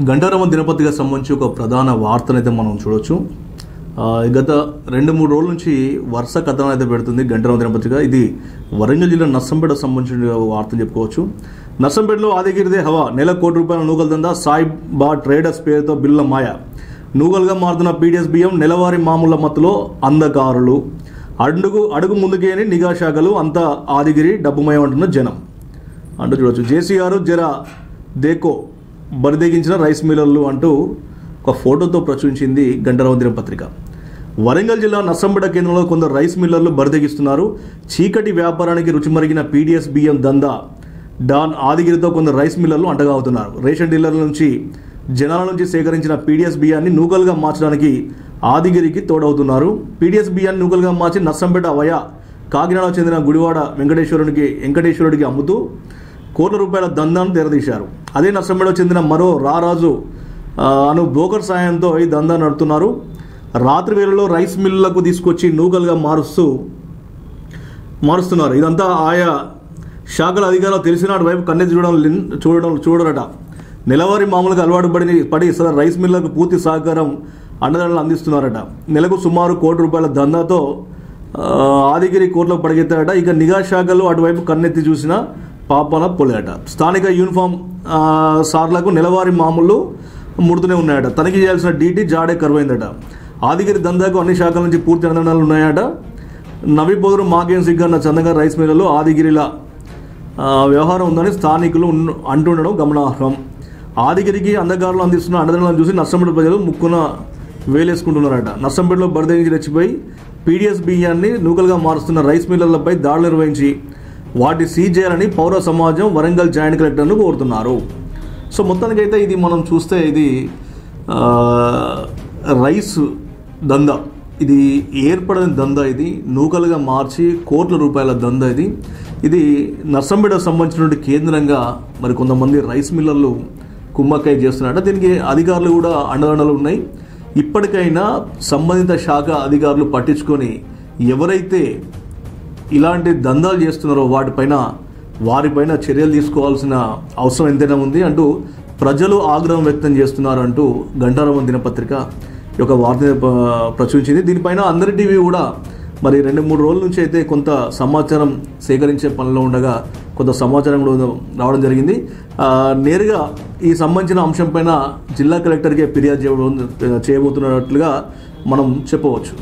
గంటారామ దినపత్రిక సంబంధించి ఒక ప్రధాన వార్తనైతే మనం చూడొచ్చు. గత 2-3 రోజుల నుంచి వరుస కథనం అయితే పెడుతుంది గంటారామ దినపత్రిక. ఇది వరంగల్ జిల్లా నర్సంపేట సంబంధించిన వార్తను చెప్పుకోవచ్చు. నర్సంపేటలో ఆదిగిరిదే హవా, నెల ₹1 కోట్ల నూకల దందా, సాయిబా ట్రేడర్స్ పేరుతో బిల్ల మాయ, నూకలుగా మారుతున్న పీడిఎస్ బియ్యం, నెలవారీ మామూల మత్తులో అంధకారులు, అడుగు ముందుకేని నిఘా శాఖలు, అంతా ఆదిగిరి డబ్బుమయం అంటున్న జనం అంటూ చూడవచ్చు. జేసీఆర్ జరా దేకో బరిదెగించిన రైస్ మిల్లర్లు అంటూ ఒక ఫోటోతో ప్రచురించింది గంటారామ దినపత్రిక. వరంగల్ జిల్లా నర్సంపేట కేంద్రంలో కొందరు రైస్ మిల్లర్లు బరిదెగిస్తున్నారు. చీకటి వ్యాపారానికి రుచిమరిగిన పీడిఎస్ బియ్యం దందా డాన్ ఆదిగిరితో కొందరు రైస్ మిల్లర్లు అంటగా అవుతున్నారు. రేషన్ డీలర్ల నుంచి, జనాల నుంచి సేకరించిన పీడిఎస్ బియ్యాన్ని నూకలుగా మార్చడానికి ఆదిగిరికి తోడవుతున్నారు. పీడిఎస్ బియ్యాన్ని నూకలుగా మార్చి నర్సంపేట వయా కాకినాడకు చెందిన గుడివాడ వెంకటేశ్వరుడికి అమ్ముతూ ₹1 కోట్ల దందాను తెరదీశారు. అదే నర్సంపేటకు చెందిన మరో రారాజు అను బ్రోకర్ సాయంతో ఈ దందా నడుపుతున్నారు. రాత్రి వేళలో రైస్ మిల్లులకు తీసుకొచ్చి నూకలుగా మారుస్తున్నారు. ఇదంతా ఆయా శాఖల అధికారులు తెలిసినాడు వైపు కన్నెత్తి చూడరట. నెలవారీ మామూలుగా అలవాటు పడి రైస్ మిల్లులకు పూర్తి సహకారం అండదండలు అందిస్తున్నారట. నెలకు సుమారు ₹1 కోట్ల దందాతో ఆదిగిరి కోర్టులో పడగెత్తారట. ఇక నిఘా శాఖలు అటువైపు కన్నెత్తి చూసిన పాపన పొలేట. స్థానిక యూనిఫామ్ సార్లకు నెలవారీ మామూలు ముడుతూనే ఉన్నాయట. తనిఖీ చేయాల్సిన డీటీ జాడే కరువైందట. ఆదిగిరి దందాకు అన్ని శాఖల నుంచి పూర్తి అండదండలు ఉన్నాయట. నవీపోదురు మాకేం సిగ్గన్న చందంగా రైస్ మిల్లలో ఆదిగిరిల వ్యవహారం ఉందని స్థానికులు అంటుండడం గమనార్హం. ఆదిగిరికి అంధకారులు అందిస్తున్న అండదండలను చూసి నర్సంపేట ప్రజలు ముక్కున వేలేసుకుంటున్నారట. నర్సంపేటలో బరిదెగించి రెచ్చిపోయి పీడిఎస్ బియ్యాన్ని నూకలుగా మారుస్తున్న రైస్ మిల్లర్లపై దాడులు నిర్వహించి వాటి సీజ్ చేయాలని పౌర సమాజం వరంగల్ జాయింట్ కలెక్టర్ను కోరుతున్నారు. సో మొత్తానికైతే ఇది మనం చూస్తే ఇది రైస్ దందా, ఇది ఏర్పడిన దందా, ఇది నూకలుగా మార్చి ₹1 కోట్ల దందా. ఇది నర్సంపేటకు సంబంధించినటువంటి కేంద్రంగా మరి కొంతమంది రైస్ మిల్లర్లు కుమ్మక్కై చేస్తున్నారట. దీనికి అధికారులు కూడా అండదండలు ఉన్నాయి. ఇప్పటికైనా సంబంధిత శాఖ అధికారులు పట్టించుకొని ఎవరైతే ఇలాంటి దందాలు చేస్తున్నారో వారిపైన చర్యలు తీసుకోవాల్సిన అవసరం ఎంతైనా ఉంది అంటూ ప్రజలు ఆగ్రహం వ్యక్తం చేస్తున్నారు అంటూ గంటారామ దినపత్రిక యొక్క వార్త ప్రచురించింది. దీనిపైన అందరి టీవీ కూడా మరి 2-3 రోజుల నుంచి అయితే కొంత సమాచారం సేకరించే పనిలో ఉండగా కొంత సమాచారం కూడా రావడం జరిగింది. నేరుగా ఈ సంబంధించిన అంశంపైన జిల్లా కలెక్టర్కే ఫిర్యాదు చేయబోతున్నట్లుగా మనం చెప్పవచ్చు.